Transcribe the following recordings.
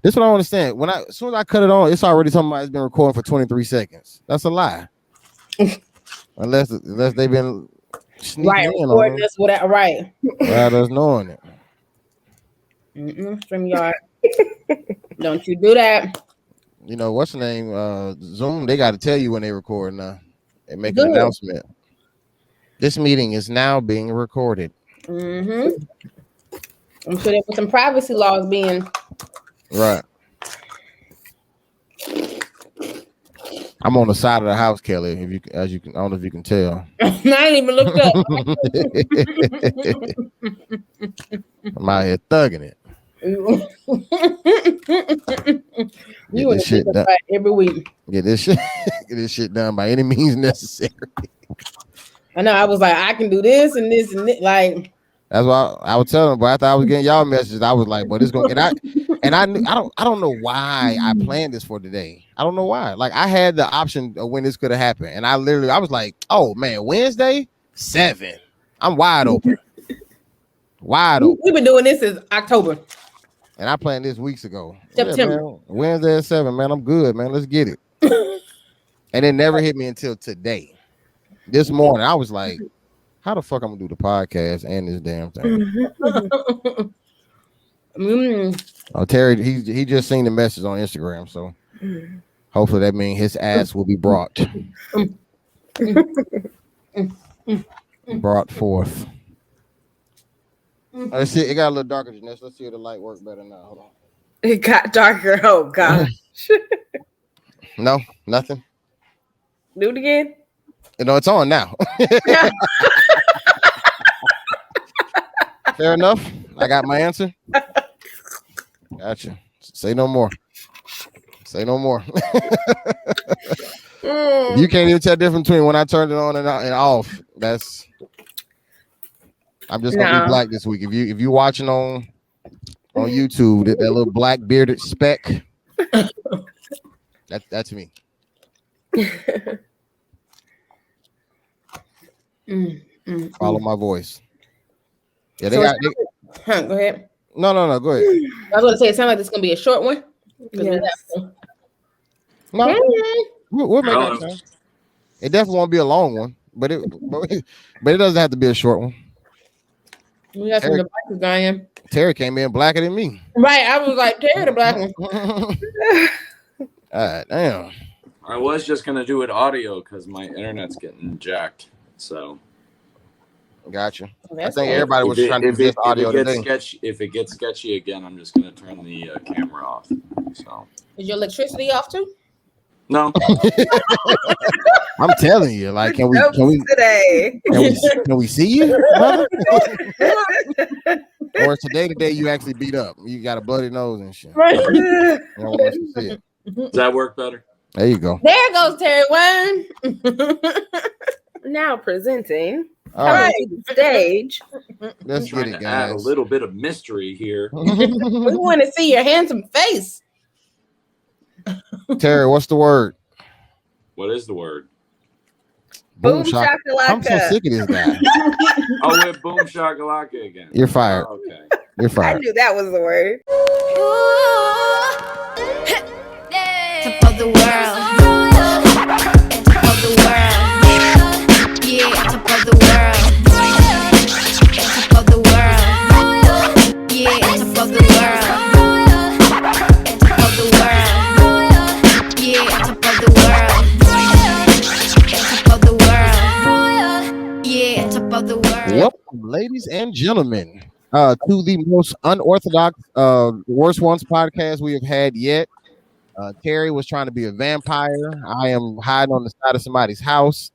This is what I don't understand. As soon as I cut it on, it's already talking about it's been recording for 23 seconds. That's a lie. unless they've been sneaking in on us without without us knowing it. StreamYard. Don't you do that. You know what's the name? Zoom. They got to tell you when they record now. They make an announcement. This meeting is now being recorded. I'm sure there were some privacy laws being right. I'm on the side of the house, Kelly. I don't know if you can tell. I ain't even looked up. I'm out here thugging it. You this shit done every week. Get this shit done by any means necessary. I know. I was like, I can do this and this and this. Like that's why I was telling them. But after I was getting y'all messages, I was like, "But it's going." I don't know why I planned this for today. I don't know why. Like I had the option of when this could have happened, and I was like, "Oh man, Wednesday 7. I'm wide open, wide open." We've been doing this since October, and I planned this weeks ago. September. Yeah, man, Wednesday at 7, man. I'm good, man. Let's get it. And it never hit me until today. This morning, I was like, "How the fuck I'm gonna do the podcast and this damn thing?" Oh, Terry, he just seen the message on Instagram, so hopefully that means his ass will be brought forth. Let's see, it got a little darker, Janessa. Let's see if the light works better now. Hold on. It got darker. Oh gosh. No, nothing. Do it again. It's on now. Fair enough. I got my answer. Gotcha. Say no more. Say no more. You can't even tell the difference between when I turned it on and off. I'm just gonna be black this week. If you watching on YouTube, that little black bearded speck, that's me. Follow my voice. Yeah, go ahead. No, go ahead. I was going to say, it sounds like it's going to be a short one. Yes. No, we'll make that time. It definitely won't be a long one, but it doesn't have to be a short one. We got some of the black guy in. Terry came in blacker than me. Right, I was like, Terry the black one. Damn. I was just going to do it audio because my internet's getting jacked, so... Gotcha. I think everybody was trying to do this audio today. If it gets sketchy again, I'm just going to turn the camera off. So. Is your electricity off too? No. I'm telling you, like, can we see you, brother? Or is today the day you actually beat up? You got a bloody nose and shit. Right. You don't want us to see it. Does that work better? There you go. There goes Terry Wayne. Now presenting. All right. Stage. Let's get it, guys. Add a little bit of mystery here. We want to see your handsome face. Terry, what's the word? What is the word? Boom shakalaka. I'm so sick of this guy. We're boom shakalaka again. You're fired. Oh, okay. You're fired. I knew that was the word. Top of the world. Top of the world. Yeah, top of the world. Top of the world. Yeah, top of the world. Top of the world. Yeah, top of the world. Top of the world. Yeah, top of the world. Welcome, ladies and gentlemen, to the most unorthodox Worst Ones podcast we have had yet. Terry was trying to be a vampire. I am hiding on the side of somebody's house.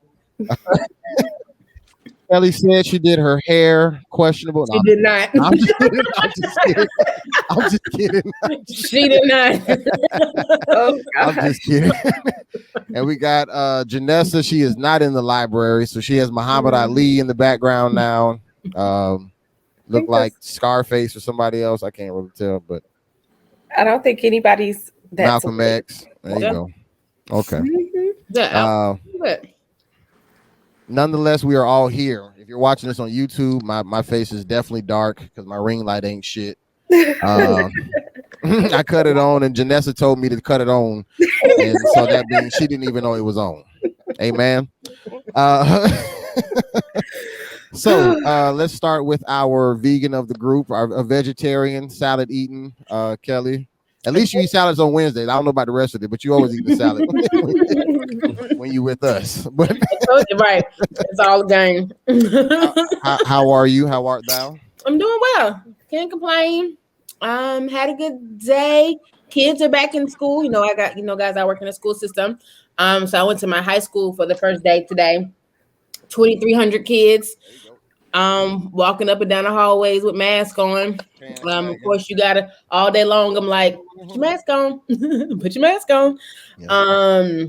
Kellie said she did her hair questionable. She did not. I'm just kidding. She did not. I'm just kidding. And we got Janessa. She is not in the library, so she has Muhammad Ali in the background now. Look like Scarface or somebody else. I can't really tell, but I don't think anybody's that Malcolm X. There you go. Okay. Nonetheless, we are all here. If you're watching this on YouTube, my face is definitely dark because my ring light ain't shit. I cut it on, and Janessa told me to cut it on, and so that means she didn't even know it was on. Amen. So let's start with our vegan of the group, our vegetarian salad eating, Kelly. At least you eat salads on Wednesdays. I don't know about the rest of it, but you always eat the salad when you with us. But right, it's all game. how are you? How art thou? I'm doing well. Can't complain. Had a good day. Kids are back in school. I got guys. I work in a school system. So I went to my high school for the first day today. 2,300 kids. Walking up and down the hallways with masks on. Of course, you gotta all day long. I'm like, put your mask on. Put your mask on. Yeah.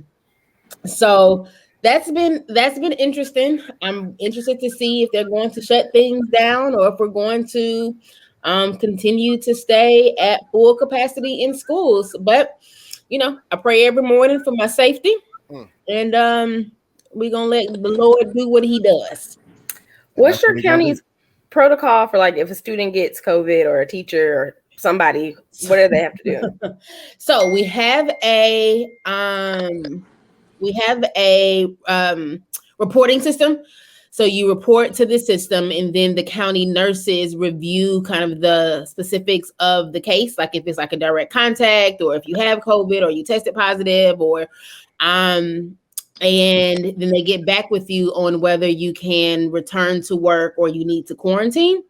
So that's been interesting. I'm interested to see if they're going to shut things down or if we're going to continue to stay at full capacity in schools. But I pray every morning for my safety, and we're gonna let the Lord do what He does. What's your county's protocol for like if a student gets COVID or a teacher or somebody? What do they have to do? So we have a reporting system. So you report to the system, and then the county nurses review kind of the specifics of the case, like if it's like a direct contact, or if you have COVID, or you tested positive, or and then they get back with you on whether you can return to work or you need to quarantine.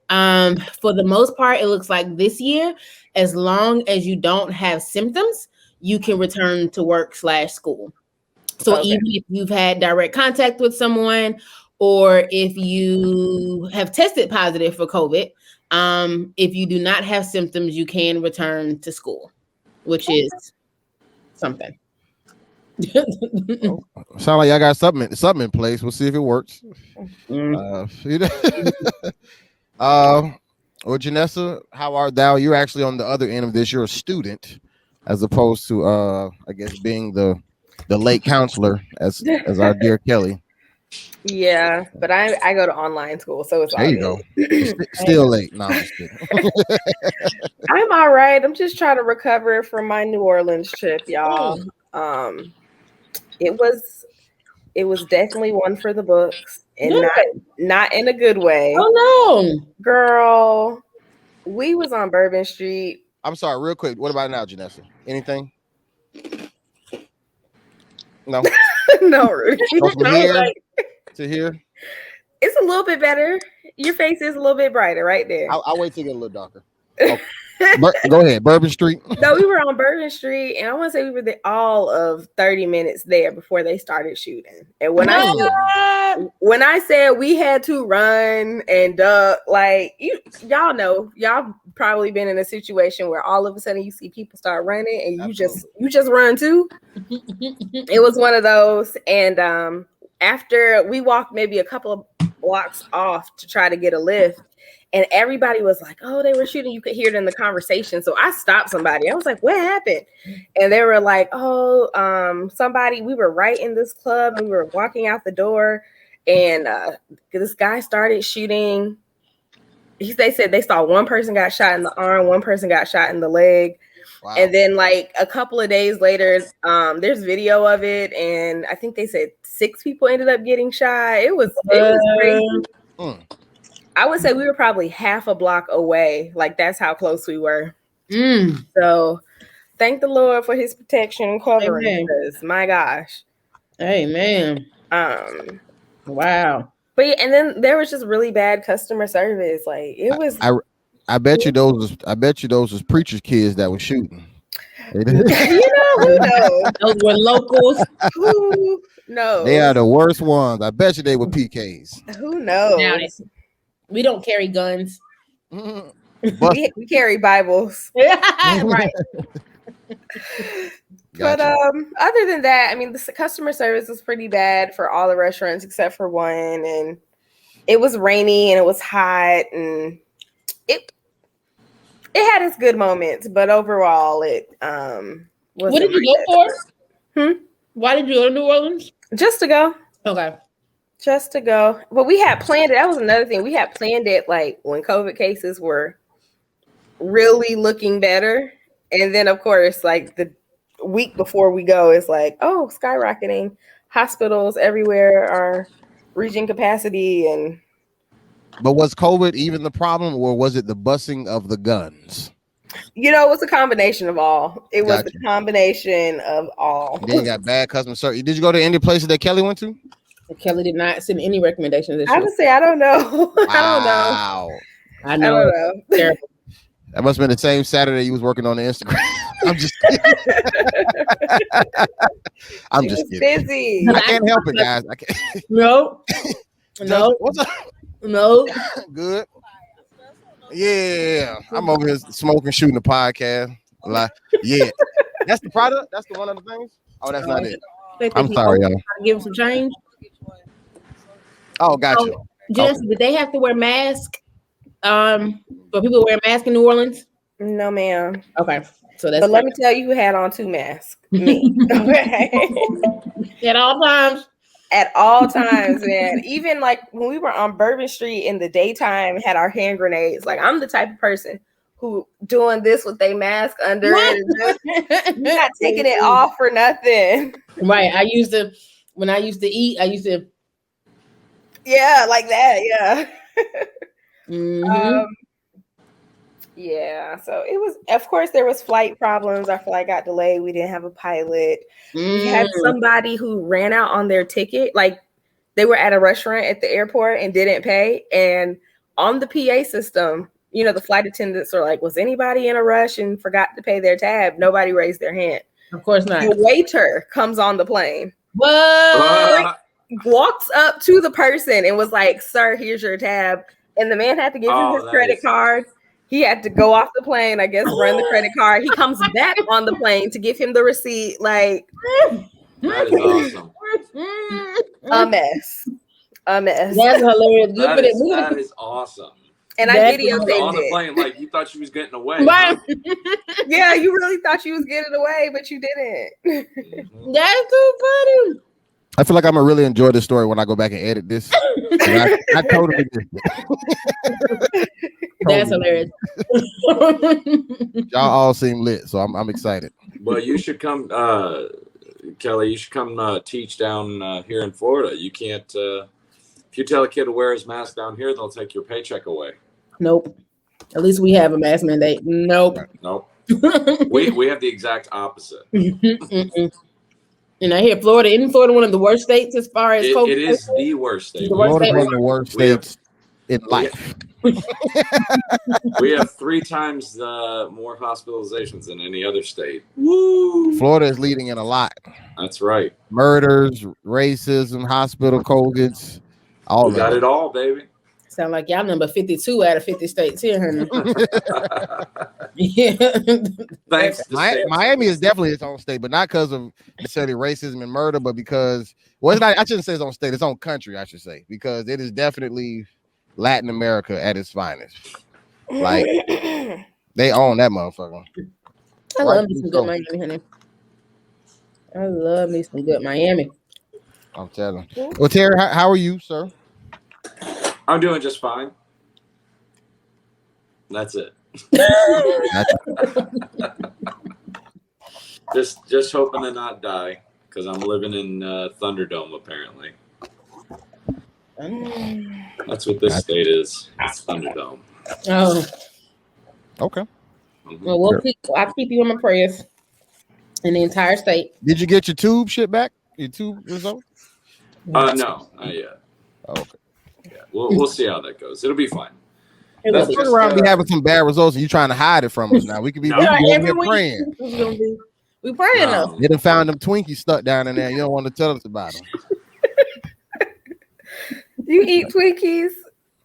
For the most part, it looks like this year, as long as you don't have symptoms, you can return to work / school. So even if you've had direct contact with someone, or if you have tested positive for COVID, if you do not have symptoms, you can return to school, which is something. Sound like I got something in place. We'll see if it works. Well, Janessa, how art thou? You're actually on the other end of this. You're a student, as opposed to I guess being the late counselor, as our dear Kelly. Yeah, but I go to online school, so it's there. You go. Still late. No, I'm just kidding. I'm all right. I'm just trying to recover from my New Orleans trip, y'all. It was definitely one for the books, and not in a good way. Oh no, girl, we was on Bourbon Street. I'm sorry, real quick. What about now, Janessa? Anything? No. No, Rudy. From here to here. It's a little bit better. Your face is a little bit brighter right there. I'll wait till it get a little darker. Okay. Go ahead, Bourbon Street. No, we were on Bourbon Street, and I want to say we were all of 30 minutes there before they started shooting. And when I said we had to run and duck, like y'all know, y'all probably been in a situation where all of a sudden you see people start running, and you just run too. It was one of those, and after we walked maybe a couple of blocks off to try to get a lift. And everybody was like, oh, they were shooting. You could hear it in the conversation. So I stopped somebody. I was like, what happened? And they were like, oh, we were right in this club. And we were walking out the door. And this guy started shooting. They said they saw one person got shot in the arm. One person got shot in the leg. Wow. And then like a couple of days later, there's video of it. And I think they said 6 people ended up getting shot. It was crazy. I would say we were probably half a block away. Like that's how close we were. So thank the Lord for his protection and covering. Because my gosh. Amen. Wow. But yeah, and then there was just really bad customer service. Like it was. I bet you those was preachers' kids that were shooting. Who knows? Those were locals. Who knows? They are the worst ones. I bet you they were PKs. Who knows? We don't carry guns. We carry Bibles. Right. But other than that, I mean, the customer service was pretty bad for all the restaurants except for one. And it was rainy and it was hot. And it had its good moments. But overall, it wasn't. What did you go for? Why did you go to New Orleans? Just to go. Okay. Just to go. But we had planned it. That was another thing. We had planned it like when COVID cases were really looking better. And then, of course, like the week before we go, it's like, oh, skyrocketing. Hospitals everywhere are reaching capacity. And But was COVID even the problem, or was it the busing of the guns? it was a combination of all. It was Gotcha. the combination of all. And then you got bad customer service. Did you go to any places that Kelly went to? Kelly did not send any recommendations this I year. would say I don't know. Wow. I I know. don't know. Terrible. That must have been the same Saturday you was working on the Instagram. I'm just kidding. I'm just kidding. Busy. I can't help it, guys. I can't. No. No. What's up? No. Good. Yeah. I'm over here smoking, shooting a podcast. Like, yeah. That's the product? That's the one of the things? Oh, that's not it. I'm sorry, y'all. Give them some change. Oh, gotcha. Janessa, did they have to wear masks? For people wear masks in New Orleans? No, ma'am. Okay. So that's But let me tell you who had on 2 masks. Me. Okay. at all times. At all times, man. Even like when we were on Bourbon Street in the daytime, had our hand grenades. Like I'm the type of person who doing this with a mask under it. Not taking it off for nothing. Right. When I used to eat, Yeah, like that. Yeah. Mm-hmm. Yeah. So it was, of course, there was flight problems. Our flight got delayed. We didn't have a pilot. We had somebody who ran out on their ticket. Like they were at a restaurant at the airport and didn't pay. And on the PA system, the flight attendants are like, was anybody in a rush and forgot to pay their tab? Nobody raised their hand. Of course not. The waiter comes on the plane. What? Walks up to the person and was like, sir, here's your tab. And the man had to give him his credit card. He had to go off the plane, I guess, run the credit card. He comes back on the plane to give him the receipt. Like, that is awesome. A mess. That's hilarious. That is awesome. And I videotaped on the it. plane, like you thought she was getting away. Right. Huh? Yeah, you really thought she was getting away, but you didn't. That's too funny. I feel like I'm gonna really enjoy this story when I go back and edit this. I totally did it. That's hilarious. Y'all all seem lit, so I'm excited. Well, you should come, Kelly. You should come teach down here in Florida. You can't. If you tell a kid to wear his mask down here, they'll take your paycheck away. Nope. At least we have a mask mandate. Nope. Nope. we have the exact opposite. And I hear Florida. Isn't Florida one of the worst states as far as COVID? It is the worst state. Florida's one of the worst states in life. We have 3 times more hospitalizations than any other state. Woo! Florida is leading in a lot. That's right. Murders, racism, hospital COVIDs, all we got it all, baby. Sound like y'all number 52 out of 50 states here, honey. Yeah. Thanks. Miami is definitely its own state, but not because of necessarily racism and murder, but because, well, it's not, I shouldn't say its own state, its own country, I should say, because it is definitely Latin America at its finest. Like, they own that motherfucker. I love me some good Miami, honey. I love me some good Miami. I'm telling. Well, Terry, how are you, sir? I'm doing just fine. That's it. just hoping to not die because I'm living in Thunderdome apparently. That's what this state is. It's Thunderdome. Oh, okay. Mm-hmm. Well, I'll keep you in my prayers in the entire state. Did you get your tube shit back? Your tube result? No, not yet. Oh, okay. Yeah, we'll see how that goes. It'll be fine. Let's turn around and be having some bad results, and you trying to hide it from us now. We could be, praying. We praying though. You done found them Twinkies stuck down in there. You don't want to tell us about them. You eat Twinkies?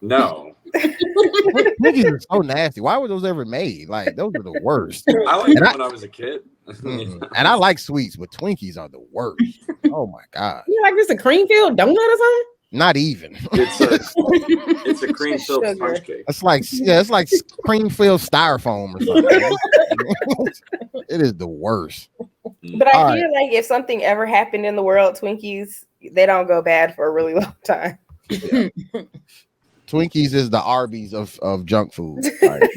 No. Twinkies are so nasty. Why were those ever made? Like, those are the worst. I liked them when I was a kid. And I like sweets, but Twinkies are the worst. Oh my god. You like this a cream filled donut or something? Not even. It's a cream filled sponge cake. It's like cream filled styrofoam or something. It is the worst. But I feel like if something ever happened in the world, Twinkies, they don't go bad for a really long time. Yeah. Twinkies is the Arby's of junk food. Right.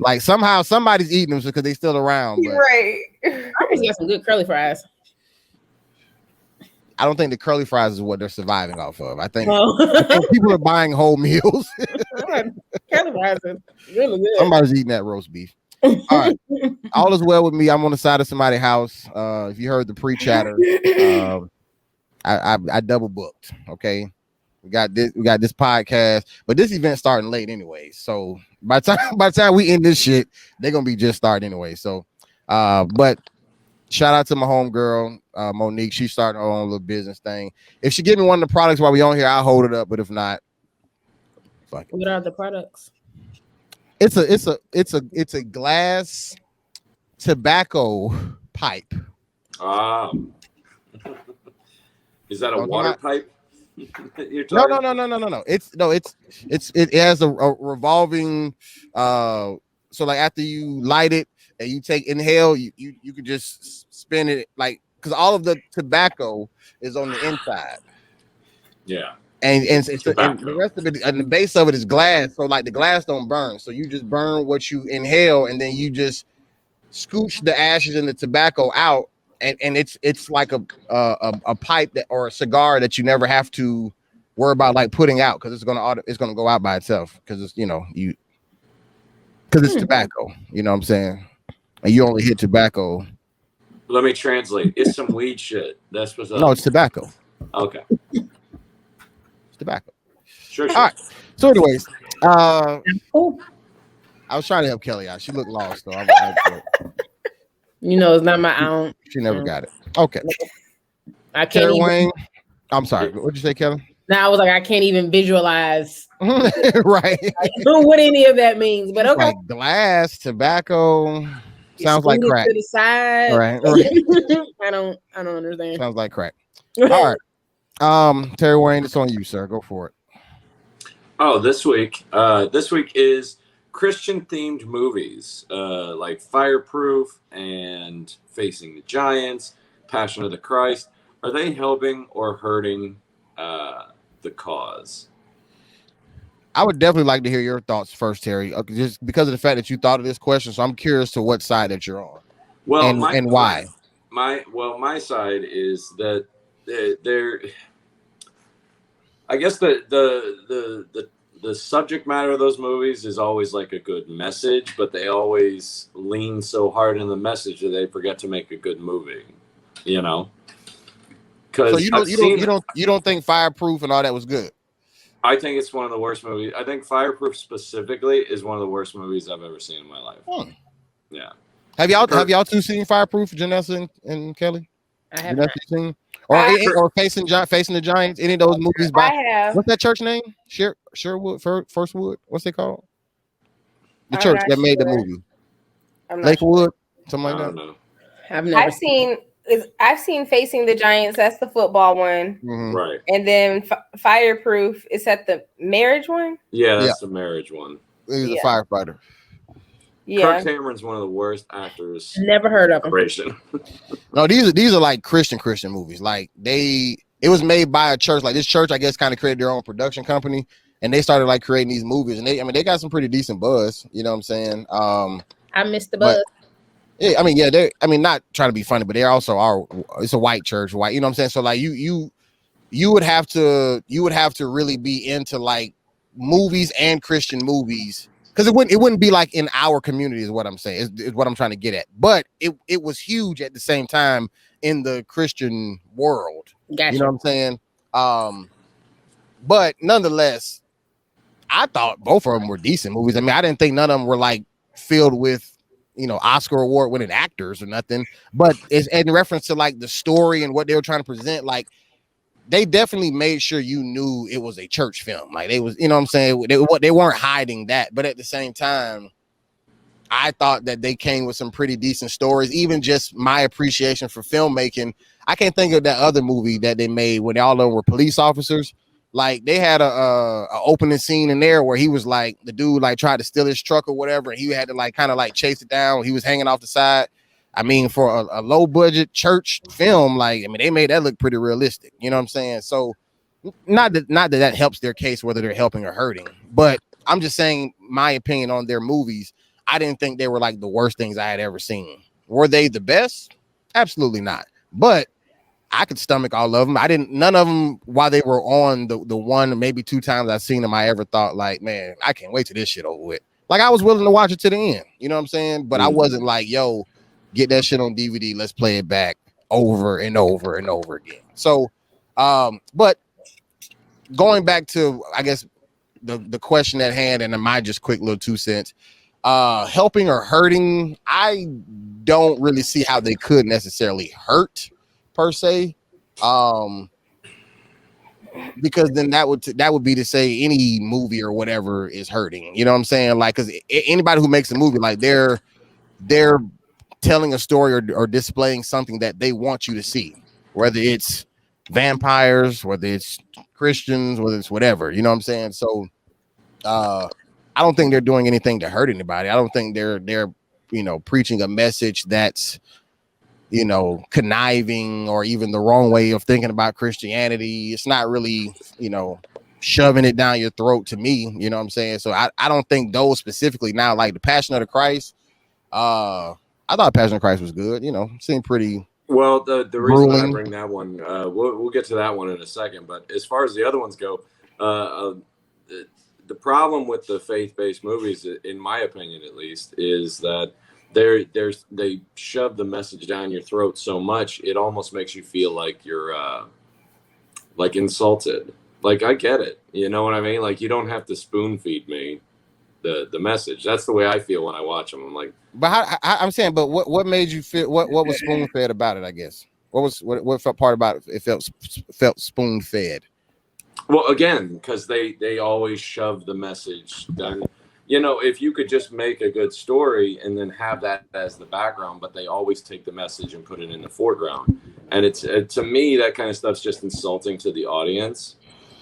Like somehow somebody's eating them because they still around. But Right. I just got some good curly fries. I don't think the curly fries is what they're surviving off of. I think Oh. people are buying whole meals. Curly fries is really good. Somebody's eating that roast beef. All right. All is well with me. I'm on the side of somebody's house. If you heard the pre-chatter, I double booked. Okay. We got this podcast, but this event starting late anyway. So by the time we end this shit, they're gonna be just starting anyway. So but shout out to my homegirl, Monique. She started her own little business thing. If she give me one of the products while we on here, I'll hold it up. But if not, fuck it. What are the products? It's a glass tobacco pipe. Is that a water pipe? No. It has a revolving. So like after you light it and you take inhale, you could just spin it like because all of the tobacco is on the inside. Yeah. And the rest of it and the base of it is glass. So like the glass don't burn. So you just burn what you inhale and then you just scooch the ashes and the tobacco out. And it's like a pipe that or a cigar that you never have to worry about like putting out because it's gonna go out by itself because it's because it's tobacco. You know what I'm saying? And you only hit tobacco. Let me translate. It's some weed shit. That's what's up. No, it's tobacco. Okay. It's tobacco. Sure. All right. So, anyways, Cool. I was trying to help Kelly out. She looked lost, though. It's not my own. She never got it. Okay. I can't Terry even. Wayne. I'm sorry. What'd you say, Kelly? Now I was like, I can't even visualize Right. what any of that means. But okay. Like glass, tobacco. Sounds like crack. To the side. Right. I don't understand. Sounds like crack. All right. Terry Wayne, it's on you, sir. Go for it. Oh, this week is Christian themed movies like Fireproof and Facing the Giants, Passion of the Christ. Are they helping or hurting the cause? I would definitely like to hear your thoughts first, Terry, just because of the fact that you thought of this question. So I'm curious to what side that you're on. Well, and why? My side is that they're I guess the subject matter of those movies is always like a good message, but they always lean so hard in the message that they forget to make a good movie. You know, because so you don't think Fireproof and all that was good? I think it's one of the worst movies. I think Fireproof specifically is one of the worst movies I've ever seen in my life. Yeah. Have y'all two seen Fireproof, Janessa and Kelly? I have not. Seen? Or Facing the Giants? Any of those movies? I have. What's that church name? Sherwood, First Wood. What's it called? The church that made the movie. Lakewood, something like that. I don't know. I've seen Facing the Giants. That's the football one, right? And then Fireproof. Is that the marriage one? Yeah, that's the marriage one. He's a firefighter. Yeah, Kirk Cameron's one of the worst actors. Never heard of him. No, these are like Christian movies. Like it was made by a church. Like this church, I guess, kind of created their own production company, and they started like creating these movies. And they got some pretty decent buzz. You know what I'm saying? I missed the buzz. They're not trying to be funny, but they also it's a white church, white. You know what I'm saying? So like you would have to really be into like movies and Christian movies. Because it wouldn't be like in our community is what I'm saying, is what I'm trying to get at. But it was huge at the same time in the Christian world. Gotcha. You know what I'm saying? But nonetheless, I thought both of them were decent movies. I mean, I didn't think none of them were like filled with, Oscar award winning actors or nothing. But it's in reference to like the story and what they were trying to present, like they definitely made sure you knew it was a church film. Like they was, you know what I'm saying? They weren't hiding that. But at the same time, I thought that they came with some pretty decent stories. Even just my appreciation for filmmaking. I can't think of that other movie that they made when all of them were police officers. Like they had a opening scene in there where he was like, the dude like tried to steal his truck or whatever. And he had to like kind of like chase it down. He was hanging off the side. I mean, for a low budget church film, they made that look pretty realistic. You know what I'm saying? So not that helps their case, whether they're helping or hurting, but I'm just saying my opinion on their movies. I didn't think they were like the worst things I had ever seen. Were they the best? Absolutely not. But I could stomach all of them. None of them while they were on the one, maybe two times I've seen them, I ever thought like, man, I can't wait till this shit over with. Like I was willing to watch it to the end. You know what I'm saying? But I wasn't like, yo, get that shit on DVD. Let's play it back over and over and over again. So, but going back to, I guess, the question at hand and my just quick little 2 cents, helping or hurting, I don't really see how they could necessarily hurt per se, because then that would be to say any movie or whatever is hurting. You know what I'm saying? Like, because anybody who makes a movie, like they're telling a story or displaying something that they want you to see, whether it's vampires, whether it's Christians, whether it's whatever. You know what I'm saying? So I don't think they're doing anything to hurt anybody. I don't think they're preaching a message that's conniving or even the wrong way of thinking about Christianity. It's not really, shoving it down your throat to me. You know what I'm saying? So I don't think those specifically. Now, like the Passion of the Christ, I thought Passion of Christ was good. Seemed pretty. Well, the reason grueling. that I bring that one, we'll get to that one in a second. But as far as the other ones go, the problem with the faith-based movies, in my opinion at least, is that they shove the message down your throat so much it almost makes you feel like you're like insulted. Like, I get it, you know what I mean? Like, you don't have to spoon feed me the message. That's the way I feel when I watch them. I'm like, but I'm saying, but what made you feel? What was spoon fed about it? I guess what part about it felt spoon fed? Well, again, because they always shove the message down. If you could just make a good story and then have that as the background, but they always take the message and put it in the foreground. And it's to me, that kind of stuff's just insulting to the audience.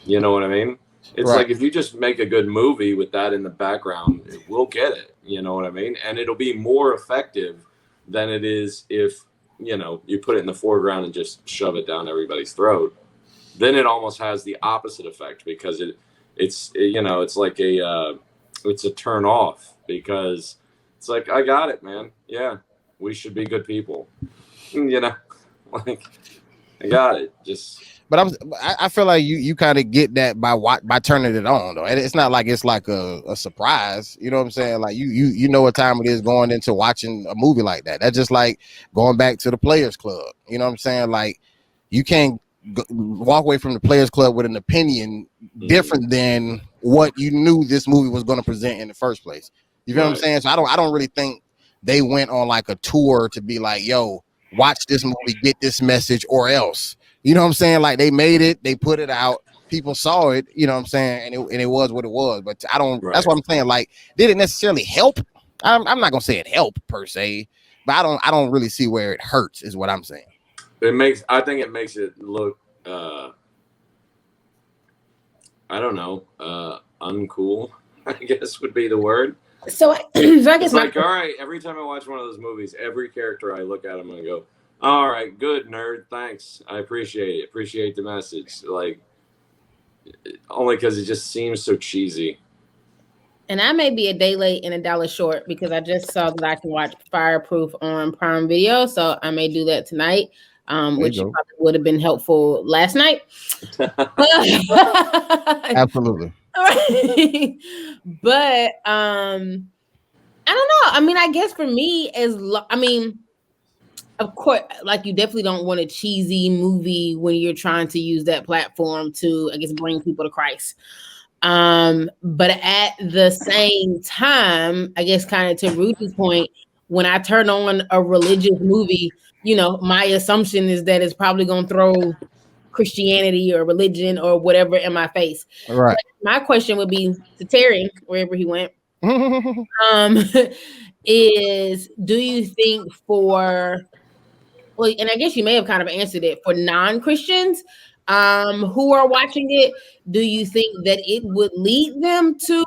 You know what I mean? It's right. Like if you just make a good movie with that in the background, we'll get it. You know what I mean? And it'll be more effective than it is if, you put it in the foreground and just shove it down everybody's throat. Then it almost has the opposite effect because it's like it's a turn off, because it's like, I got it, man. Yeah, we should be good people. Like, I got it. But I feel like you kind of get that by turning it on though. And it's not like it's like a surprise. You know what I'm saying? Like you know what time it is going into watching a movie like that. That's just like going back to the Players Club. You know what I'm saying? Like you can't walk away from the Players Club with an opinion different than what you knew this movie was going to present in the first place. You know what I'm saying? So I don't really think they went on like a tour to be like, yo, watch this movie, get this message, or else. You know what I'm saying? Like they made it, they put it out, people saw it, you know what I'm saying, and it was what it was. But I don't. Right. That's what I'm saying. Like, did it necessarily help? I'm not gonna say it helped per se, but I don't really see where it hurts. Is what I'm saying. I think it makes it look, I don't know, uncool, I guess would be the word. So I guess like, all right, every time I watch one of those movies, every character I look at them and go, all right, good, nerd, thanks. I appreciate it. Appreciate the message. Like, only because it just seems so cheesy. And I may be a day late and $1 short because I just saw that I can watch Fireproof on Prime Video. So I may do that tonight. Which probably would have been helpful last night. Absolutely. But I don't know. I mean, I guess for me, of course, like you definitely don't want a cheesy movie when you're trying to use that platform to, I guess, bring people to Christ. But at the same time, I guess kind of to Rudy's point, when I turn on a religious movie, my assumption is that it's probably going to throw Christianity or religion or whatever in my face. Right. But my question would be to Terry, wherever he went, is do you think and I guess you may have kind of answered it, for non-Christians who are watching it, do you think that it would lead them to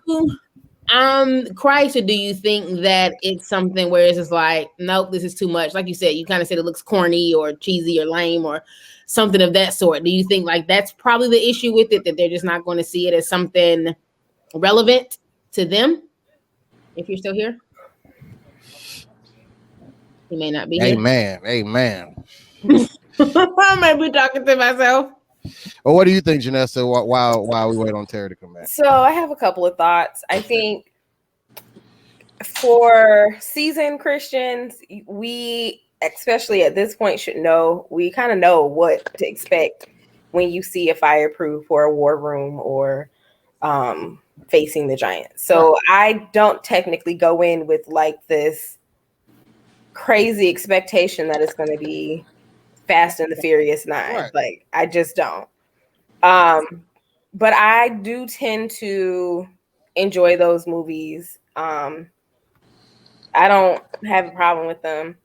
Christ, or do you think that it's something where it's just like, nope, this is too much? Like you said, you kind of said it looks corny or cheesy or lame or something of that sort. Do you think like that's probably the issue with it, that they're just not going to see it as something relevant to them? If you're still here. He may not be here. Amen. I might be talking to myself. Well, what do you think, Janessa? While we wait on Terry to come back. So I have a couple of thoughts. I think for seasoned Christians, we, especially at this point, should know, we kind of know what to expect when you see a fireproof or a war room or facing the giant. So I don't technically go in with like this crazy expectation that it's going to be Fast and the Furious 9. Right. Like, I just don't. But I do tend to enjoy those movies. I don't have a problem with them.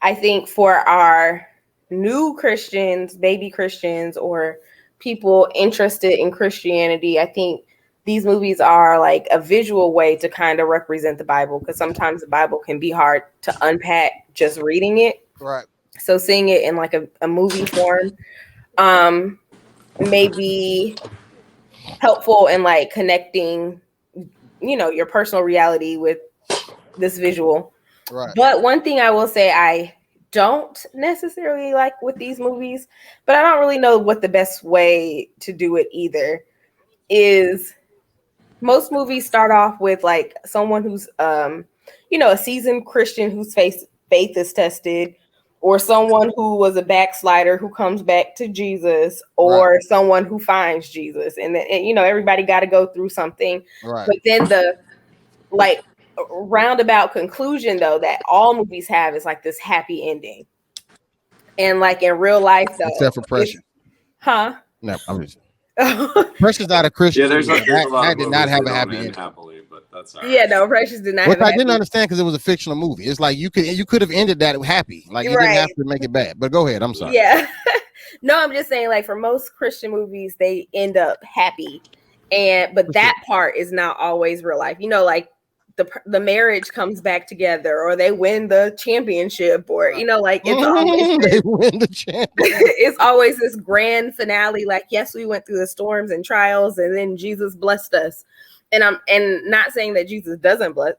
I think for our new Christians, baby Christians, or people interested in Christianity, I think these movies are like a visual way to kind of represent the Bible, because sometimes the Bible can be hard to unpack just reading it. Right. So seeing it in like a movie form may be helpful in like connecting, you know, your personal reality with this visual. Right. But one thing I will say I don't necessarily like with these movies, but I don't really know what the best way to do it either, is most movies start off with like someone who's you know, a seasoned Christian whose faith is tested, or someone who was a backslider who comes back to Jesus, or someone who finds Jesus. And then, you know, everybody got to go through something. Right. But then the like roundabout conclusion, though, that all movies have is like this happy ending. And like in real life, though, except for Precious. Huh? No, I'm just Precious not a Christian. Yeah, there's a lot that of did not movies have that a happy don't end ending. happily, but that's all right. Yeah, no, Precious did not. Which have a I didn't happy understand because it was a fictional movie. It's like you could have ended that happy. Like you didn't have to make it bad. But go ahead. I'm sorry. Yeah. No, I'm just saying, like, for most Christian movies, they end up happy. But that part is not always real life. You know, like the marriage comes back together, or they win the championship, or you know, like it's always they win the championship. It's always this grand finale. Like, yes, we went through the storms and trials, and then Jesus blessed us. And I'm not saying that Jesus doesn't I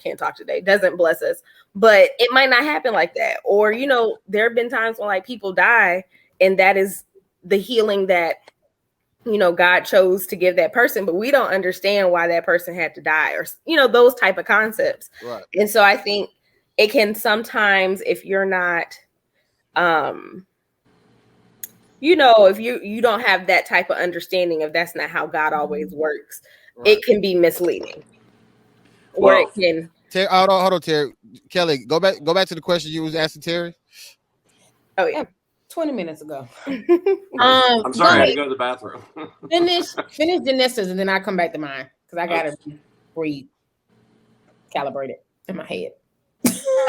can't talk today, doesn't bless us, but it might not happen like that. Or, you know, there have been times when like people die, and that is the healing that, you know, God chose to give that person, but we don't understand why that person had to die, or, you know, those type of concepts. Right. And so I think it can sometimes, if you're not, you know, if you don't have that type of understanding of that's not how God always works, it can be misleading. Or it can. Hold on, Terry. Kelly, go back to the question you was asking Terry. Oh yeah, 20 minutes ago. I'm sorry, I had to go to the bathroom. finish Janessa's, and then I come back to mine because I gotta recalibrate it in my head.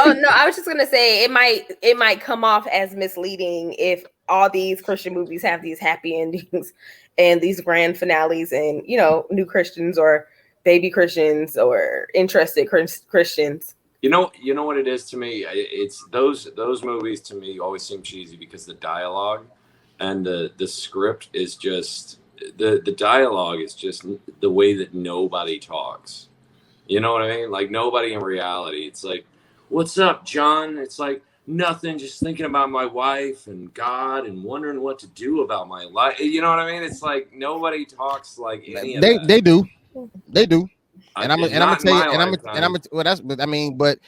Oh no, I was just gonna say it might come off as misleading if all these Christian movies have these happy endings and these grand finales, and, you know, new Christians or baby Christians or interested Christians. You know what it is to me? It's those movies to me always seem cheesy because the dialogue and the script is just the dialogue is just the way that nobody talks. You know what I mean? Like nobody in reality. It's like, "What's up, John?" It's like, "Nothing, just thinking about my wife and God and wondering what to do about my life." You know what I mean? It's like nobody talks like any of that. They do. And I'm gonna tell you, but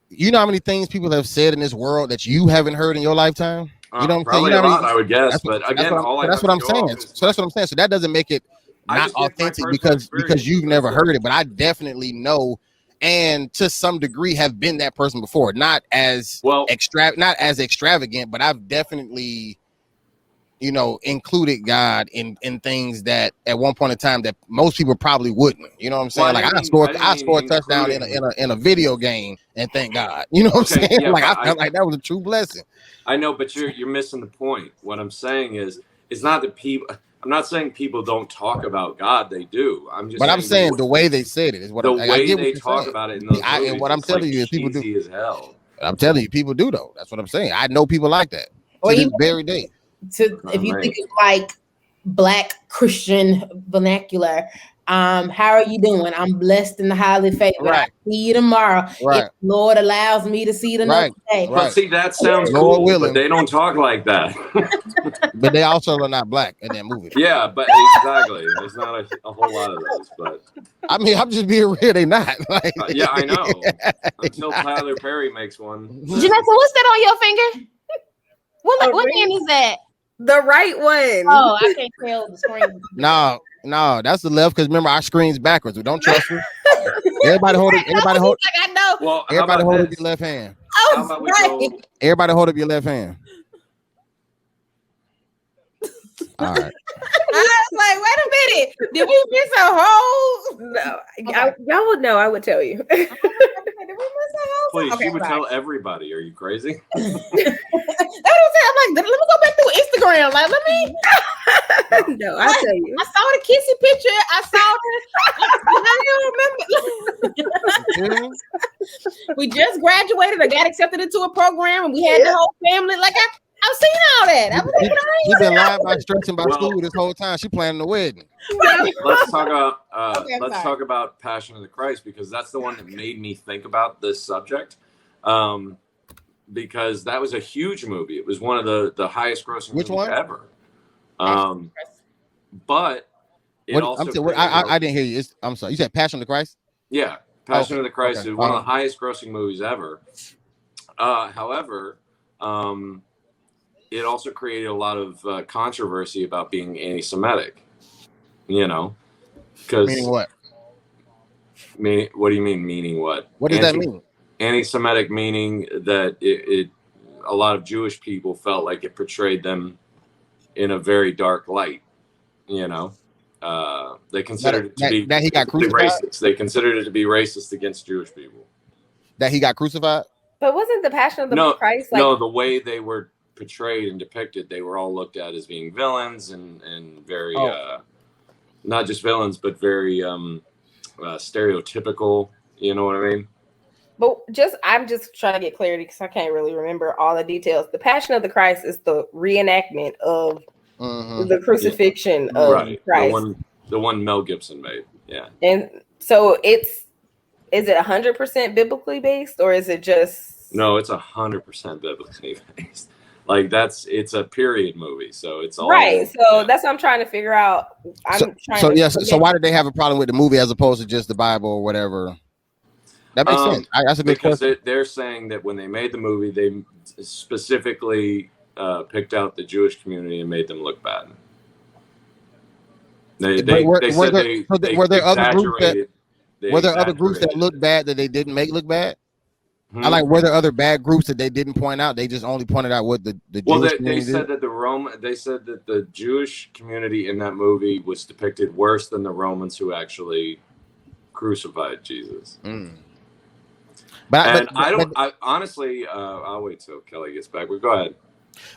you know how many things people have said in this world that you haven't heard in your lifetime? You know what I'm saying? Probably a lot, I would guess. But again, that's what I'm saying. So that's what I'm saying. So that doesn't make it not authentic because you've never heard it. But I definitely know, and to some degree have been that person before. Not as extravagant, but I've definitely, you know, included God in things that at one point in time that most people probably wouldn't. You know what I'm saying? Like I scored a touchdown in a video game, and thank God. You know what I'm saying? Yeah, like I felt like that was a true blessing. I know, but you're missing the point. What I'm saying is, it's not that people. I'm not saying people don't talk about God. They do. I'm saying the way they said it is what the way they talk about it in those movies. And what I'm telling you is people do. As hell. I'm telling you, people do though. That's what I'm saying. I know people like that to this very day. If you think of like Black Christian vernacular, How are you doing? I'm blessed and highly favored. I Right. see you tomorrow. If Right. the Lord allows me to see it another Right. day. But Right. see, that sounds Lord cool, but willing. they don't talk like that. But they also are not black in that movie. Yeah, but exactly. There's not a whole lot of those, but I mean, I'm just being real. They not. Like, yeah, I know. they Until not. Tyler Perry makes one. Janessa, what's that on your finger? A What ring? hand is that? The right one. Oh, I can't tell the screen. No, that's the left. Because remember, our screen's backwards. We don't trust her. Everybody hold it. Everybody hold. Like I know. Well, how Everybody about hold up this? your left hand. Oh, How about we right. go? Everybody hold up your left hand. All right. I was like, wait a minute. Did we miss a whole? No, Okay. y'all would know. I would tell you. Did we miss a whole? Please, Okay, you would sorry. tell everybody. Are you crazy? That was it. I'm like, let me go back through Instagram. Like, let me. No, I'll tell you. I saw the kissy picture. I saw this. I don't remember. We just graduated. I got accepted into a program, and we had the whole family. Like I've seen all that. I was like, She been lying about stressing about Well- school this whole time. She planning the wedding. Let's talk about Okay, I'm let's sorry. talk about Passion of the Christ, because that's the one that made me think about this subject. Because that was a huge movie. It was one of the highest grossing Which movies one? ever. But it What, also I'm saying, I didn't hear you. I'm sorry. You said Passion of the Christ? yeah, Passion Okay, of the Christ okay. is one of the highest grossing movies ever. However, it also created a lot of controversy about being anti-Semitic. You know, because Meaning what? what do you mean? Meaning what? What does that mean? Anti-Semitic meaning that it a lot of Jewish people felt like it portrayed them in a very dark light. You know, they considered it to be that he got crucified? racist. They considered it to be racist against Jewish people. That he got crucified? But wasn't the Passion of the Christ like? No, the way they were portrayed and depicted, they were all looked at as being villains and very not just villains, but very stereotypical. You know what I mean? But I'm just trying to get clarity because I can't really remember all the details. The Passion of the Christ is the reenactment of the crucifixion of Christ. The one Mel Gibson made. Yeah. And so is it 100% biblically based, or is it just? No, it's 100% biblically based. Like it's a period movie, so it's all right. So that's what I'm trying to figure out. So why did they have a problem with the movie as opposed to just the Bible or whatever? That makes sense. That's a good question. They're saying that when they made the movie, they specifically picked out the Jewish community and made them look bad. Were there other groups that looked bad that they didn't make look bad? I like, were there other bad groups that they didn't point out? They just only pointed out what the Jewish community they said that they said that the Jewish community in that movie was depicted worse than the Romans who actually crucified Jesus. But honestly, I'll wait till Kelly gets back. But go ahead.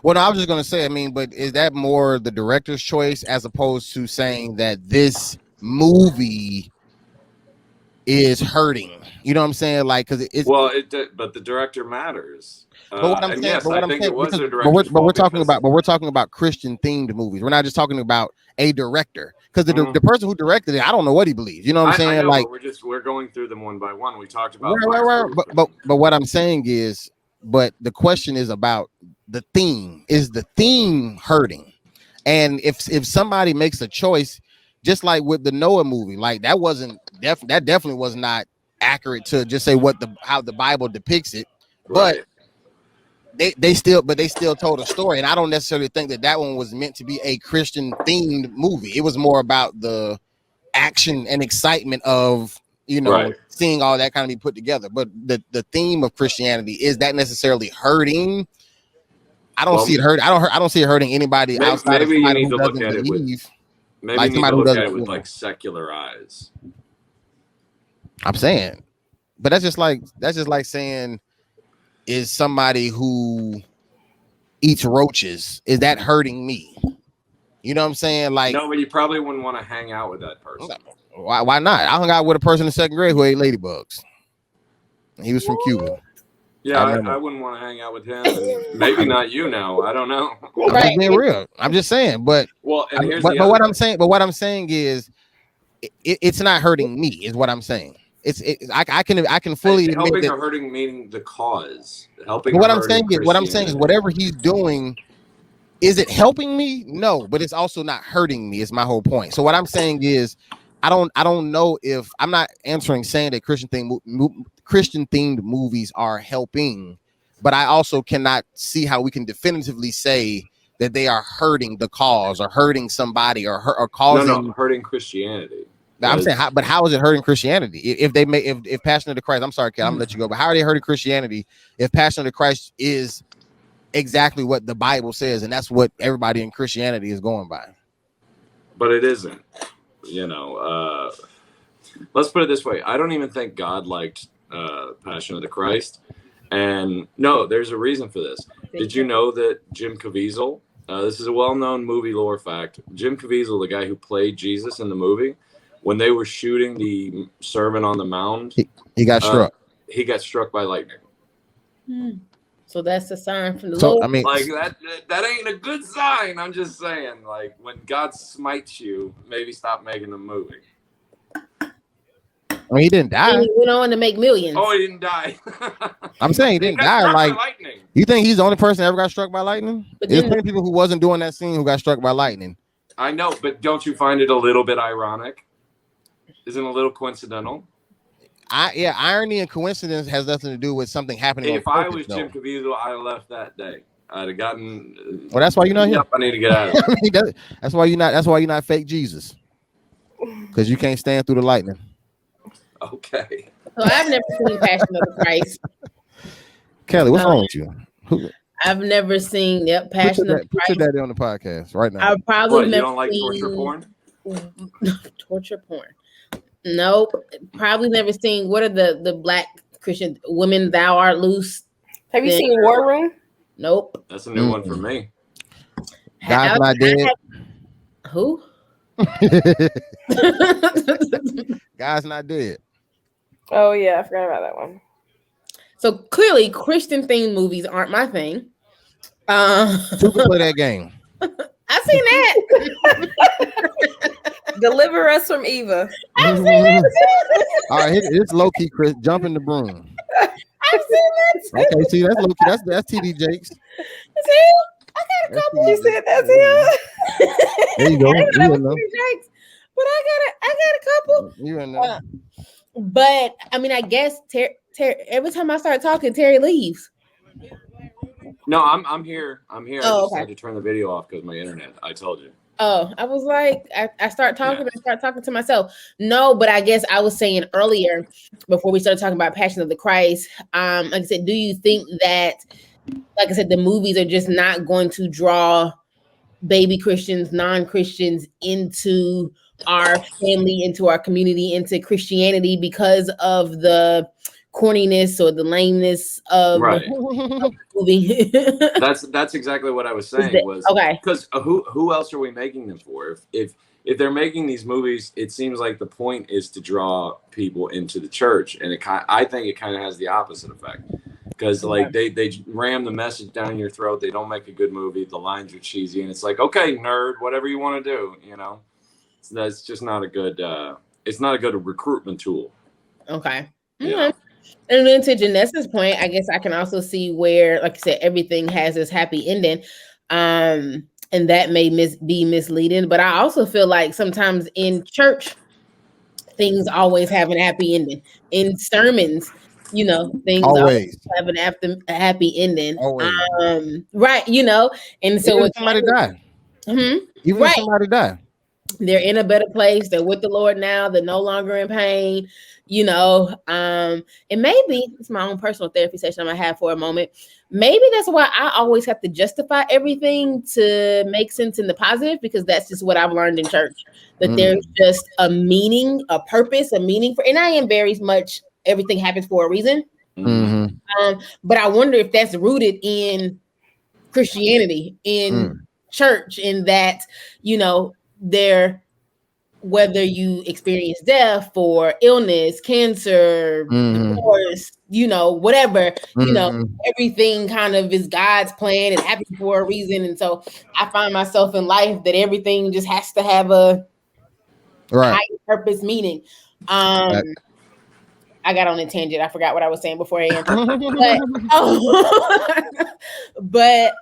Well, no, I was just gonna say, I mean, but is that more the director's choice as opposed to saying that this movie is hurting? You know what I'm saying? Like, because it's but the director matters. But what I'm saying, yes, but what I I'm think saying, it was because, the director's but we're talking fault about Christian themed movies. We're not just talking about a director, because the person who directed it, I don't know what he believes. You know what I'm saying? I know, like, but we're going through them one by one. We talked about right. But what I'm saying is, but the question is about the theme. Is the theme hurting? And if somebody makes a choice, just like with the Noah movie, like that definitely was not accurate to just say how the Bible depicts it, but they still told a story, and I don't necessarily think that one was meant to be a Christian themed movie. It was more about the action and excitement of seeing all that kind of be put together. But the theme of Christianity, is that necessarily hurting? I don't see it hurt. I don't see it hurting anybody outside of somebody who doesn't believe. Maybe you need to look at it with like secular eyes. I'm saying, but that's just like saying, is somebody who eats roaches, is that hurting me? You know what I'm saying? Like, no, but you probably wouldn't want to hang out with that person. Why not? I hung out with a person in second grade who ate ladybugs. He was from Cuba. Yeah, I wouldn't want to hang out with him. And maybe not you now. I don't know. I'm just being real. I'm just saying, but what I'm saying is, it's not hurting me, is what I'm saying. I can fully admit helping that. or hurting meaning the cause. Helping What or I'm hurting saying is whatever he's doing, is it helping me? No, but it's also not hurting me. Is my whole point. So what I'm saying is, I don't know if I'm not answering saying that Christian themed movies are helping, but I also cannot see how we can definitively say that they are hurting the cause or hurting somebody or causing. No, hurting Christianity. I'm saying, but how is it hurting Christianity? If Passion of the Christ, I'm sorry, Kel, I'm gonna let you go. But how are they hurting Christianity if Passion of the Christ is exactly what the Bible says, and that's what everybody in Christianity is going by? But it isn't. You know, let's put it this way. I don't even think God liked Passion of the Christ. And no, there's a reason for this. Did you know that Jim Caviezel, this is a well-known movie lore fact, Jim Caviezel, the guy who played Jesus in the movie, when they were shooting the Sermon on the Mount, he got struck. He got struck by lightning. So that's a sign from the So Lord. I mean, like that ain't a good sign. I'm just saying, like, when God smites you, maybe stop making the movie. I mean, he didn't die. He went on to make millions. Oh, he didn't die. I'm saying he didn't die. Like, lightning. You think he's the only person that ever got struck by lightning? There's plenty of people who wasn't doing that scene who got struck by lightning. I know, but don't you find it a little bit ironic? Isn't it a little coincidental? Irony and coincidence has nothing to do with something happening. If I was Jim Caviezel, I'd have left that day. I'd have gotten. Well, that's why you're not here. Yep, I need to get out of here. That's why you're not. That's why you're not fake Jesus. Because you can't stand through the lightning. Okay. So I've never seen Passion of the Christ. Kelly, what's wrong with you? I've never seen Passion of the Christ. Put your daddy on the podcast right now. I've probably you never don't like seen torture porn? Torture porn. Nope. Probably never seen. What are the black Christian women? Thou art loose. Have you seen War Room? Nope. That's a new one for me. God's not dead. Who? God's not dead. Oh yeah, I forgot about that one. So clearly, Christian themed movies aren't my thing. Who can play that game? I've seen that. Deliver us from Eva. I've seen that too. All right, it's low key, Chris. Jump in the broom. I've seen that too. Okay, see, that's low key. That's TD Jakes. See, I got a couple. You said that's him. There you go. I didn't know Jakes, but I got a couple. You in there. But I mean, I guess every time I start talking, Terry leaves. No, I'm here. I'm here. Oh, I just okay. had to turn the video off because my internet. I told you. Oh, I was like, I start talking, I start talking to myself. No, but I guess I was saying earlier before we started talking about Passion of the Christ. Like I said, do you think that, like I said, the movies are just not going to draw baby Christians, non-Christians into our family, into our community, into Christianity because of the corniness or the lameness of the movie? That's exactly what I was saying. Because who else are we making them for? If they're making these movies, it seems like the point is to draw people into the church, and I think it kind of has the opposite effect. Because like they ram the message down your throat. They don't make a good movie. The lines are cheesy, and it's like, okay, nerd, whatever you want to do, you know. So that's just not a good. It's not a good recruitment tool. Okay. Yeah. And then to Janessa's point, I guess I can also see where, like I said, everything has this happy ending, and that may be misleading. But I also feel like sometimes in church, things always have an happy ending. In sermons, you know, things always have a happy ending. Right, you know, and so even somebody die. Even if somebody die. They're in a better place. They're with the Lord now. They're no longer in pain, you know. And maybe it's my own personal therapy session I'm gonna have for a moment. Maybe that's why I always have to justify everything to make sense in the positive, because that's just what I've learned in church. That there's just a meaning, a purpose, a meaning for. And I am very much everything happens for a reason. But I wonder if that's rooted in Christianity, in church, in that, you know, whether you experience death or illness, cancer, divorce, you know, whatever, you know, everything kind of is God's plan and happens for a reason. And so I find myself in life that everything just has to have a Right. higher purpose meaning. Um, I got on a tangent. I forgot what I was saying before I answered. But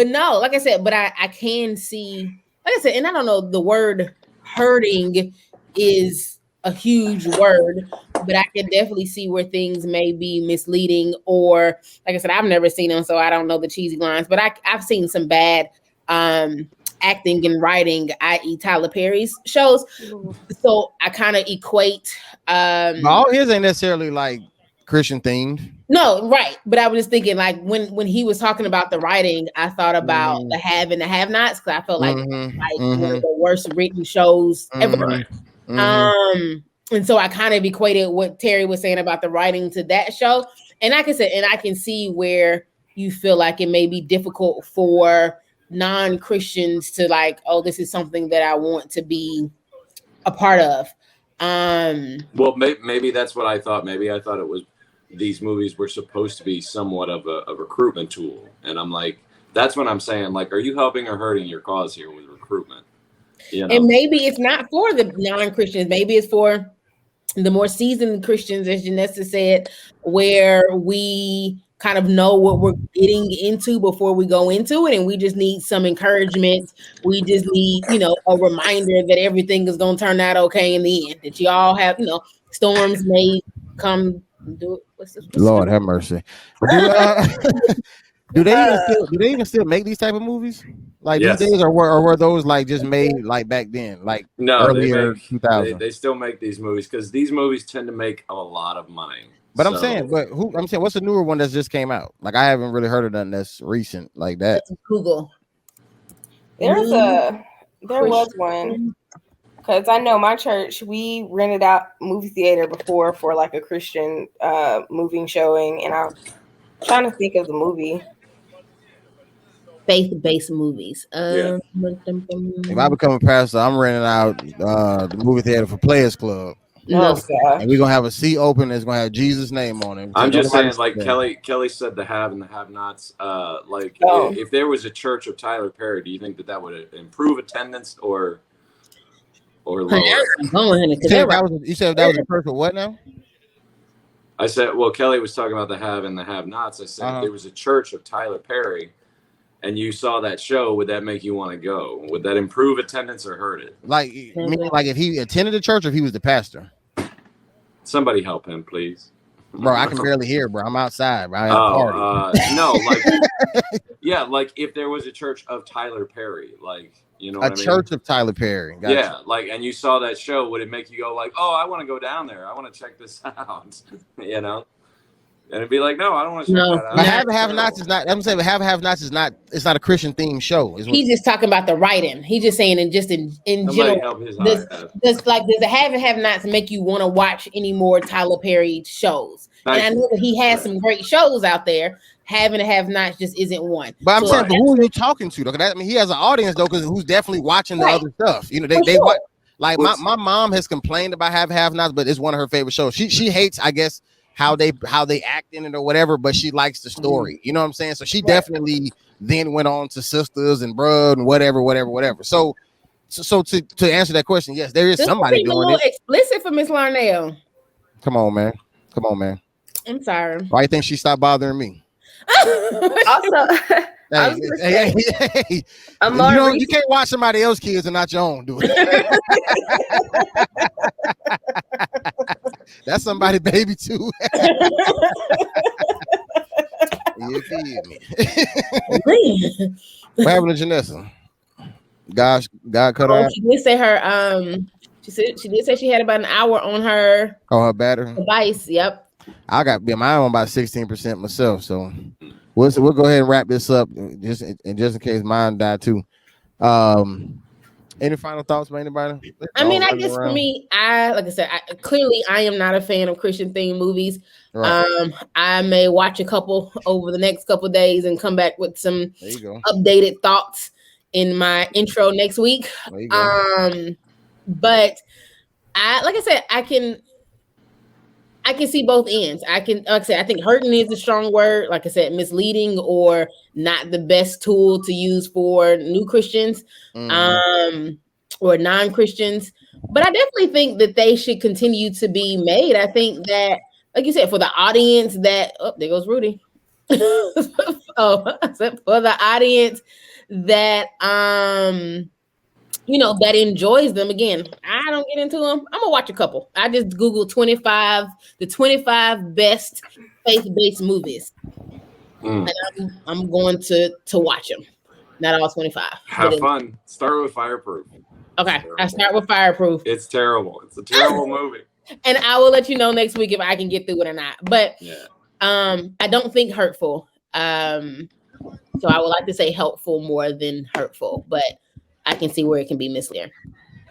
no, like I said, but I can see, like I said, and I don't know, the word hurting is a huge word, but I can definitely see where things may be misleading, or like I said, I've never seen them, so I don't know the cheesy lines, but I've seen some bad acting and writing, i.e. Tyler Perry's shows. So I kind of equate But all his ain't necessarily like Christian themed. no, right. But I was just thinking, like when he was talking about the writing, I thought about Mhm. the have and the have nots, because I felt like one of Mhm. the worst written shows ever. Mhm. Mhm. And so I kind of equated what Terry was saying about the writing to that show. And like I said, and I can see where you feel like it may be difficult for non-Christians to like, oh, this is something that I want to be a part of. Well, maybe that's what I thought. Maybe I thought it was these movies were supposed to be somewhat of a recruitment tool, and I'm like, that's what I'm saying. Like, are you helping or hurting your cause here with recruitment? You know, And maybe it's not for the non-Christians. Maybe it's for the more seasoned Christians, as Janessa said, where we kind of know what we're getting into before we go into it, and we just need some encouragement. We just need, a reminder that everything is going to turn out okay in the end. That you all have, storms may come. Lord have mercy. Do do they even still make these type of movies like these yes. days, or were those like just made like back then, like No, earlier 2000? they still make these movies because these movies tend to make a lot of money. But So, I'm saying, what's the newer one that just came out? Like I haven't really heard of nothing that's recent like that. Google. There was one. Because I know my church, we rented out movie theater before for like a Christian movie showing, and I'm trying to think of the movie. Faith-based movies. Yeah. If I become a pastor, I'm renting out the movie theater for Players Club, No, No. sir. and we're gonna have a seat open that's gonna have Jesus' name on it. I'm just saying, like Kelly. Kelly said, the have and the have-nots. Like, Oh. if there was a church of Tyler Perry, do you think that would improve attendance or lower it? You said that was a perfect what now? I said, well, Kelly was talking about the have and the have-nots. I said, if there was a church of Tyler Perry, and you saw that show, would that make you want to go? Would that improve attendance or hurt it? Like, meaning like if he attended the church or if he was the pastor? Somebody help him, please. Bro, I can barely hear, bro. I'm outside, bro. I'm at a party. No, like, yeah, like if there was a church of Tyler Perry, like, you know what I mean? A church of Tyler Perry. Gotcha. Yeah, like, and you saw that show, would it make you go like, oh, I want to go down there. I want to check this out, you know? And it'd be like, no, I don't want to check that out. But have-nots is not. I'm saying have-nots is not. It's not a Christian themed show. He's just talking about the writing. He's just saying, in general, help his does the have and have-nots make you want to watch any more Tyler Perry shows? And I know that he has some great shows out there. Having and have-nots just isn't one. But I'm saying, but who are you talking to? Though, I mean, he has an audience though, because who's definitely watching the other stuff. You know, they watch. Like my mom has complained about have-nots, but it's one of her favorite shows. She hates, I guess, how they act in it or whatever, but she likes the story. You know what I'm saying? So she definitely then went on to Sisters and Brood and whatever. So to answer that question, yes, there is somebody doing a little explicit for Miss Larnell. Come on, man. I'm sorry. Why you think she stopped bothering me? Also, hey, you can't watch somebody else's kids and not your own, do it. That's somebody's baby too. You feel me? What happened to Janessa? God cut her out. She did say she did say she had about an hour on her battery device. Yep. I got mine on about 16% myself, so we'll go ahead and wrap this up just in case mine died too. Any final thoughts by anybody? I mean, I guess for me, like I said, clearly I am not a fan of Christian themed movies. Right. I may watch a couple over the next couple of days and come back with some updated thoughts in my intro next week. But like I said, I can see both ends. I think hurting is a strong word. Like I said, misleading or not the best tool to use for new Christians, or non-Christians. But I definitely think that they should continue to be made. I think that, like you said, for the audience that there goes Rudy. Oh, for the audience that that enjoys them. Again, I don't get into them. I'm gonna watch a couple. I just Google the 25 best faith-based movies. And I'm going to watch them. Not all 25. Have fun. Start with Fireproof. Okay, I start with Fireproof. It's terrible. It's a terrible movie. And I will let you know next week if I can get through it or not. But I don't think Hurtful. So I would like to say helpful more than hurtful, but I can see where it can be misleading.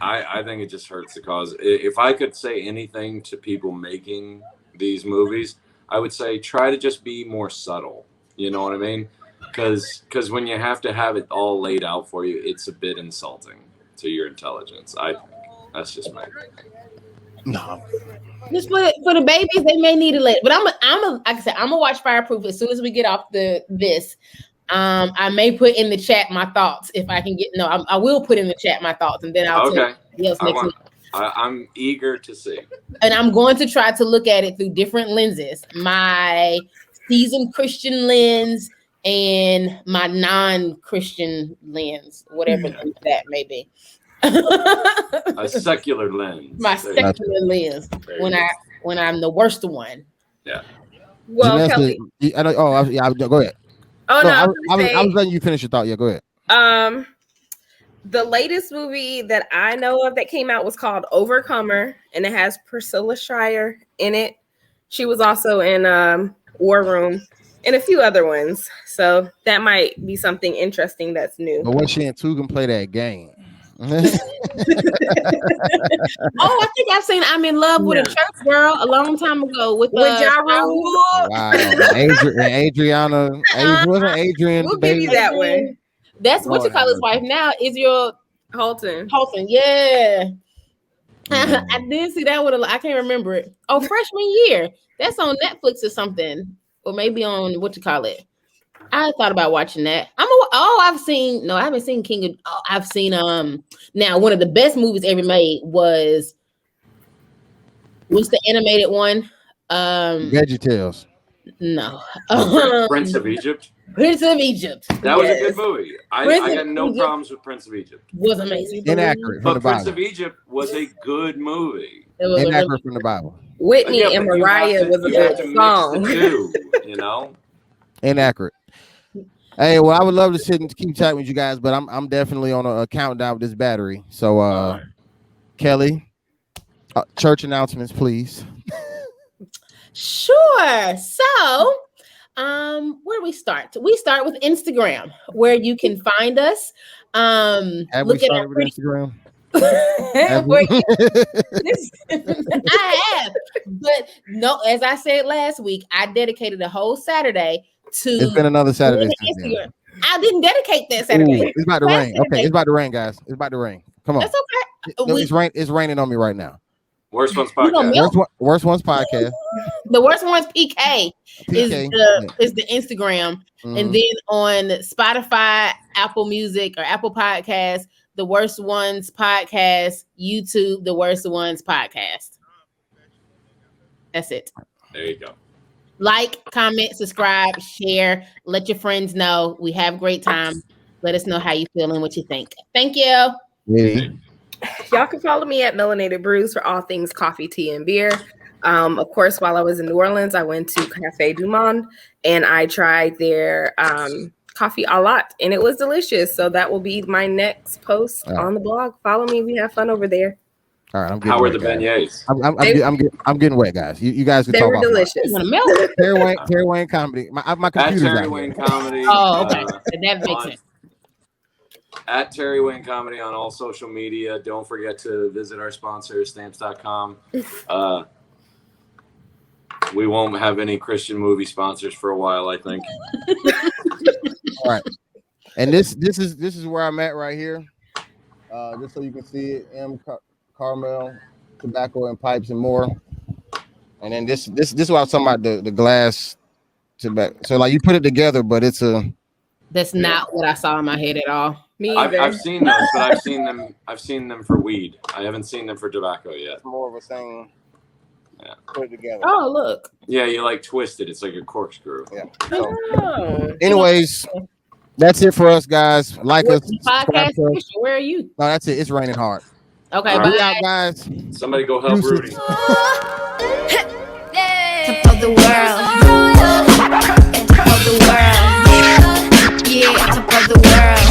I think it just hurts the cause. If I could say anything to people making these movies, I would say try to just be more subtle. You know what I mean? Because when you have to have it all laid out for you, it's a bit insulting to your intelligence. I think that's just me. No, just for the babies, they may need it later. But like I said, I'm gonna watch Fireproof as soon as we get off this. I may put in the chat my thoughts if I can get. No, I will put in the chat my thoughts, and then I'll tell you else next week. I'm eager to see. And I'm going to try to look at it through different lenses. My seasoned Christian lens and my non-Christian lens, whatever that may be. A secular lens. My secular lens when I'm the worst one. Yeah. Well, Janessa, Kellie. I know. Oh, yeah. Go ahead. Oh no, I was letting you finish your thought. Yeah, go ahead. The latest movie that I know of that came out was called Overcomer, and it has Priscilla Schreier in it. She was also in War Room and a few other ones. So that might be something interesting that's new. But when she and two can play that game. Oh, I think I've seen I'm in Love with a Church Girl a long time ago with Ja Rule. Wow. Adriana. Wasn't Adrian? We'll give you that one. That's what you call his wife now. Israel Holton. Yeah. I did see that one. I can't remember it. Oh, Freshman Year. That's on Netflix or something, or maybe on what you call it. I thought about watching that. I haven't seen King of. Oh, I've seen Now one of the best movies ever made was what's the animated one? VeggieTales. No. Prince of Egypt. Prince of Egypt. That was a good movie. I got no problems with Prince of Egypt. Was amazing. Inaccurate. But Prince of Egypt was a good movie. Inaccurate from the Bible. Whitney and Mariah was a good song. You know. Inaccurate. Hey, well, I would love to sit and keep chatting with you guys, but I'm definitely on a countdown with this battery. So, Kellie, church announcements, please. Sure. So, where do we start? We start with Instagram, where you can find us. Have we started with Instagram? I have, but no. As I said last week, I dedicated a whole Saturday to. It's been another Saturday. Instagram. I didn't dedicate that Saturday. Ooh, it's about to rain. Saturday. Okay, it's about to rain, guys. It's about to rain. Come on. That's okay. It's raining on me right now. Worst Ones podcast. Worst Ones podcast. The Worst Ones PK. Is the Instagram, and then on Spotify, Apple Music, or Apple Podcasts, The Worst Ones Podcast, YouTube, The Worst Ones Podcast. That's it. There you go. Like, comment, subscribe, share. Let your friends know. We have great time. Let us know how you feel and what you think. Thank you. Yeah. Y'all can follow me at Melanated Brews for all things coffee, tea, and beer. Of course, while I was in New Orleans, I went to Cafe Du Monde and I tried their coffee a lot, and it was delicious. So that will be my next post on the blog. Follow me. We have fun over there. All right, I'm getting How wet, were the guys. beignets? I'm getting wet, guys. You guys can They talk were off. Delicious. Terry Wayne Comedy. My computer's At Terry out Wayne here. Comedy. Oh, okay. That makes sense. At Terry Wayne Comedy on all social media. Don't forget to visit our sponsor, stamps.com. We won't have any Christian movie sponsors for a while, I think. All right. And this is where I'm at right here. Just so you can see it. Carmel, tobacco and pipes and more. And then this is what I was talking about, the glass tobacco. So like you put it together, but it's a That's not what I saw in my head at all. Me either. I've seen those, but I've seen them for weed. I haven't seen them for tobacco yet. It's more of a thing. Yeah. Put it together. Oh, look. Yeah, you like twist it. It's like a corkscrew. Yeah. So, Oh. anyways, that's it for us, guys. Like us. Podcast. subscribe to us. Official. Where are you? No, that's it. It's raining hard. Okay, All bye. We out, guys. Somebody go help Deuces. Rudy. Top of the world. Top of the world. Yeah, top of the world.